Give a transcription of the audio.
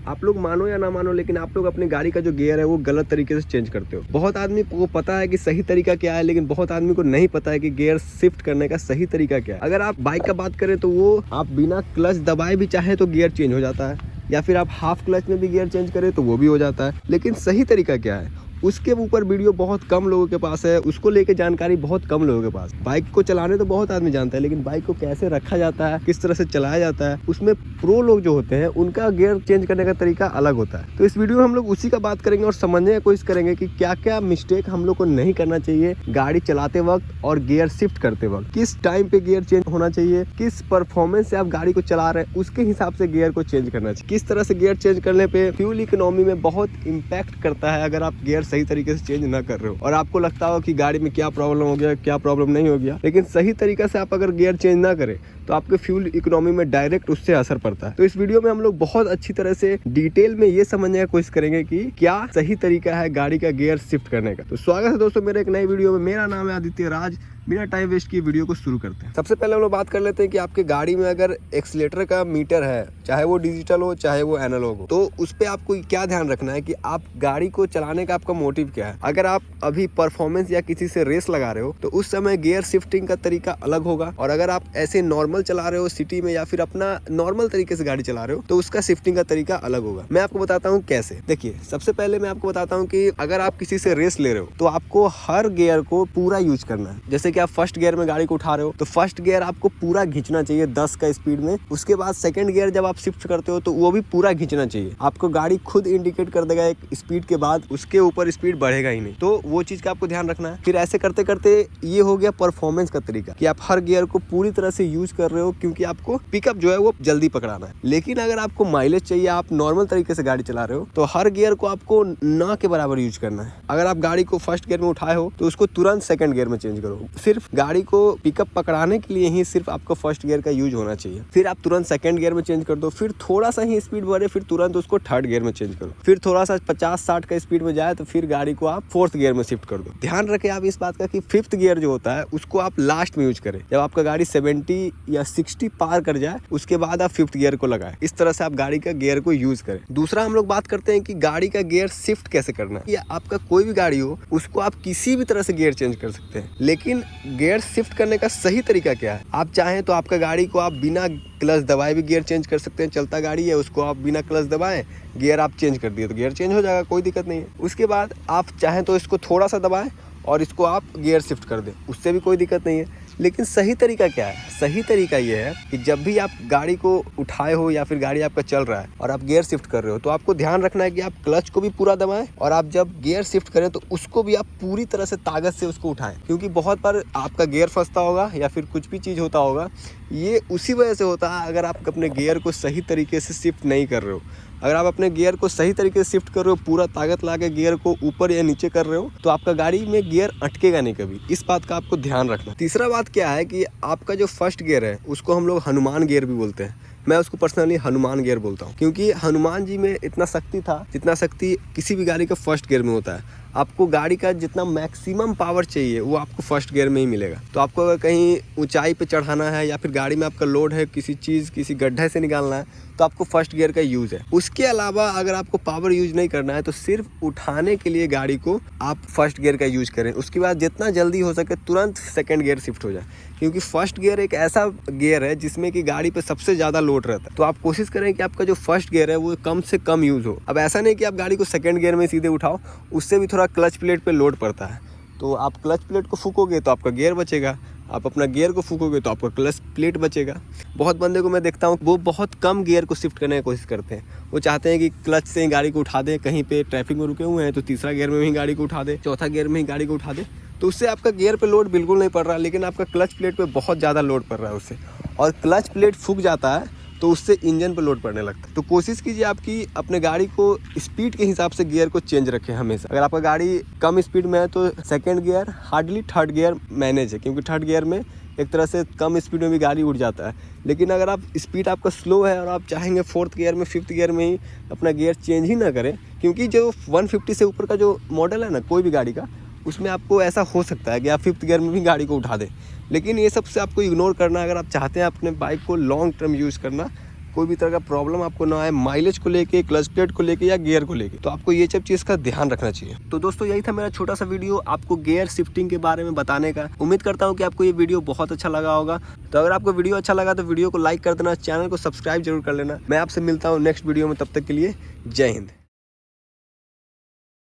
आप लोग मानो या ना मानो, लेकिन आप लोग अपनी गाड़ी का जो गियर है वो गलत तरीके से चेंज करते हो। बहुत आदमी को पता है कि सही तरीका क्या है, लेकिन बहुत आदमी को नहीं पता है कि गियर शिफ्ट करने का सही तरीका क्या है। अगर आप बाइक का बात करें तो वो आप बिना क्लच दबाए भी चाहे तो गियर चेंज हो जाता है, या फिर आप हाफ क्लच में भी गियर चेंज करें तो वो भी हो जाता है। लेकिन सही तरीका क्या है उसके ऊपर वीडियो बहुत कम लोगों के पास है, उसको लेके जानकारी बहुत कम लोगों के पास। बाइक को चलाने तो बहुत आदमी जानता है, लेकिन बाइक को कैसे रखा जाता है, किस तरह से चलाया जाता है, उसमें प्रो लोग जो होते हैं उनका गियर चेंज करने का तरीका अलग होता है। तो इस वीडियो में हम लोग उसी का बात करेंगे और समझने की कोशिश करेंगे कि क्या क्या मिस्टेक हम लोग को नहीं करना चाहिए गाड़ी चलाते वक्त और गियर शिफ्ट करते वक्त। किस टाइम पे गियर चेंज होना चाहिए, किस परफॉर्मेंस से आप गाड़ी को चला रहे हैं उसके हिसाब से गियर को चेंज करना चाहिए। किस तरह से गियर चेंज करने पे फ्यूल इकोनॉमी में बहुत इंपैक्ट करता है अगर आप गियर सही तरीके से चेंज ना कर रहे हो, और आपको लगता हो कि गाड़ी में क्या प्रॉब्लम हो गया, क्या प्रॉब्लम नहीं हो गया। लेकिन सही तरीके से आप अगर गियर चेंज ना करें तो आपके फ्यूल इकोनॉमी में डायरेक्ट उससे असर पड़ता है। तो इस वीडियो में हम लोग बहुत अच्छी तरह से डिटेल में ये समझने की कोशिश करेंगे कि क्या सही तरीका है गाड़ी का गियर शिफ्ट करने का। तो स्वागत है दोस्तों मेरे एक नई वीडियो में। मेरा नाम है आदित्य राज। बिना टाइम वेस्ट किए वीडियो को शुरू करते हैं। सबसे पहले हम लोग बात कर लेते हैं कि आपके गाड़ी में अगर एक्सीलेटर का मीटर है, चाहे वो डिजिटल हो चाहे वो एनालॉग हो, तो उस पर आपको क्या ध्यान रखना है कि आप गाड़ी को चलाने का आपका मोटिव क्या है। अगर आप अभी परफॉर्मेंस या किसी से रेस लगा रहे हो तो उस समय गियर शिफ्टिंग का तरीका अलग होगा, और अगर आप ऐसे नॉर्मल चला रहे हो सिटी में या फिर अपना नॉर्मल तरीके से गाड़ी चला रहे हो तो उसका शिफ्टिंग का तरीका अलग होगा। मैं आपको बताता हूँ कैसे। देखिए, सबसे पहले मैं आपको बताता हूँ कि अगर आप किसी से रेस ले रहे हो तो आपको हर गियर को पूरा यूज करना है। जैसे कि आप फर्स्ट गियर में गाड़ी को उठा रहे हो तो फर्स्ट गियर आपको पूरा खींचना चाहिए 10 का स्पीड में। उसके बाद सेकंड गियर जब आप शिफ्ट करते हो तो वो भी पूरा खींचना चाहिए। आपको गाड़ी खुद इंडिकेट कर देगा एक स्पीड के बाद, उसके ऊपर स्पीड बढ़ेगा ही नहीं। तो वो चीज का आपको ध्यान रखना है। फिर ऐसे करते करते ये हो गया परफॉर्मेंस का तरीका कि आप हर गियर को पूरी तरह से यूज कर रहे हो, क्योंकि आपको पिकअप जो है वो जल्दी पकड़ाना है। लेकिन अगर आपको माइलेज चाहिए, आप नॉर्मल तरीके से गाड़ी चला रहे हो, तो हर गियर को आपको ना के बराबर यूज करना है। अगर आप गाड़ी को फर्स्ट गियर में उठाए हो तो उसको तुरंत सेकंड गियर में चेंज करो। सिर्फ गाड़ी को पिकअप पकड़ाने के लिए ही सिर्फ आपको फर्स्ट गियर का यूज होना चाहिए। फिर आप तुरंत सेकंड गियर में चेंज कर दो। फिर थोड़ा सा ही स्पीड बढ़े फिर तुरंत उसको थर्ड गियर में चेंज करो। फिर थोड़ा सा 50-60 का स्पीड में जाए तो फिर गाड़ी को आप फोर्थ गियर में शिफ्ट कर दो। ध्यान रखें आप इस बात का कि फिफ्थ गियर जो होता है उसको आप लास्ट में यूज करें। जब आपका गाड़ी 70 या 60 पार कर जाए उसके बाद आप फिफ्थ गियर को लगाएं। इस तरह से आप गाड़ी का गियर को यूज करें। दूसरा हम लोग बात करते हैं कि गाड़ी का गियर शिफ्ट कैसे करना है। या आपका कोई भी गाड़ी हो उसको आप किसी भी तरह से गियर चेंज कर सकते हैं, लेकिन गियर शिफ्ट करने का सही तरीका क्या है। आप चाहें तो आपका गाड़ी को आप बिना क्लच दबाए भी गियर चेंज कर सकते हैं। चलता गाड़ी है उसको आप बिना क्लच दबाएं गियर आप चेंज कर दिए तो गियर चेंज हो जाएगा, कोई दिक्कत नहीं है। उसके बाद आप चाहें तो इसको थोड़ा सा दबाएं और इसको आप गियर शिफ्ट कर दें, उससे भी कोई दिक्कत नहीं है। लेकिन सही तरीका क्या है? सही तरीका ये है कि जब भी आप गाड़ी को उठाए हो या फिर गाड़ी आपका चल रहा है और आप गियर शिफ्ट कर रहे हो तो आपको ध्यान रखना है कि आप क्लच को भी पूरा दबाएं, और आप जब गियर शिफ्ट करें तो उसको भी आप पूरी तरह से ताकत से उसको उठाएं। क्योंकि बहुत बार आपका गियर फंसता होगा या फिर कुछ भी चीज़ होता होगा, ये उसी वजह से होता है अगर आप अपने गियर को सही तरीके से शिफ्ट नहीं कर रहे हो। अगर आप अपने गियर को सही तरीके से शिफ्ट कर रहे हो, पूरा ताकत ला के गियर को ऊपर या नीचे कर रहे हो, तो आपका गाड़ी में गियर अटकेगा नहीं कभी। इस बात का आपको ध्यान रखना। तीसरा बात क्या है कि आपका जो फर्स्ट गियर है उसको हम लोग हनुमान गियर भी बोलते हैं। मैं उसको पर्सनली हनुमान गियर बोलता हूँ, क्योंकि हनुमान जी में इतना शक्ति था जितना शक्ति किसी भी गाड़ी का फर्स्ट गियर में होता है। आपको गाड़ी का जितना मैक्सिमम पावर चाहिए वो आपको फर्स्ट गियर में ही मिलेगा। तो आपको अगर कहीं ऊंचाई पे चढ़ाना है या फिर गाड़ी में आपका लोड है, किसी चीज़ किसी गड्ढे से निकालना है, तो आपको फर्स्ट गियर का यूज़ है। उसके अलावा अगर आपको पावर यूज नहीं करना है तो सिर्फ उठाने के लिए गाड़ी को आप फर्स्ट गियर का यूज करें। उसके बाद जितना जल्दी हो सके तुरंत सेकंड गियर शिफ्ट हो जाए, क्योंकि फर्स्ट गियर एक ऐसा गियर है जिसमें कि गाड़ी पे सबसे ज़्यादा लोड रहता है। तो आप कोशिश करें कि आपका जो फर्स्ट गियर है वो कम से कम यूज़ हो। अब ऐसा नहीं कि आप गाड़ी को सेकंड गियर में सीधे उठाओ, उससे भी थोड़ा क्लच प्लेट पे लोड पड़ता है। तो आप क्लच प्लेट को फूकोगे तो आपका गियर बचेगा, आप अपना गियर को फूकोगे तो आपका क्लच प्लेट बचेगा। बहुत बंदे को मैं देखता हूँ वो बहुत कम गियर को शिफ्ट करने की कोशिश करते हैं। वो चाहते हैं कि क्लच से ही गाड़ी को उठा दें, कहीं पे ट्रैफिक में रुके हुए हैं तो तीसरा गियर में ही गाड़ी को उठा दे, चौथा गियर में ही गाड़ी को उठा दे। तो उससे आपका गियर पे लोड बिल्कुल नहीं पड़ रहा, लेकिन आपका क्लच प्लेट पे बहुत ज़्यादा लोड पड़ रहा है उससे, और क्लच प्लेट फूक जाता है तो उससे इंजन पे लोड पड़ने लगता है। तो कोशिश कीजिए आपकी अपने गाड़ी को स्पीड के हिसाब से गियर को चेंज रखें हमेशा। अगर आपका गाड़ी कम स्पीड में है तो second gear, hardly third gear manage है, क्योंकि थर्ड गियर में एक तरह से कम स्पीड में भी गाड़ी उड़ जाता है। लेकिन अगर आप स्पीड आपका स्लो है और आप चाहेंगे फोर्थ गियर में फिफ्थ गियर में ही अपना गियर चेंज ही ना करें, क्योंकि जो 150 से ऊपर का जो मॉडल है ना कोई भी गाड़ी का, उसमें आपको ऐसा हो सकता है कि आप फिफ्थ गियर में भी गाड़ी को उठा दें। लेकिन ये सबसे आपको इग्नोर करना, अगर आप चाहते हैं अपने बाइक को लॉन्ग टर्म यूज़ करना, कोई भी तरह का प्रॉब्लम आपको ना आए, माइलेज को लेके, क्लच प्लेट को लेके या गियर को लेके। तो आपको ये सब चीज का ध्यान रखना चाहिए। तो दोस्तों यही था मेरा छोटा सा वीडियो आपको गियर शिफ्टिंग के बारे में बताने का। उम्मीद करता हूँ कि आपको ये वीडियो बहुत अच्छा लगा होगा। तो अगर आपको वीडियो अच्छा लगा तो वीडियो को लाइक कर देना, चैनल को सब्सक्राइब जरूर कर लेना। मैं आपसे मिलता हूँ नेक्स्ट वीडियो में, तब तक के लिए जय हिंद।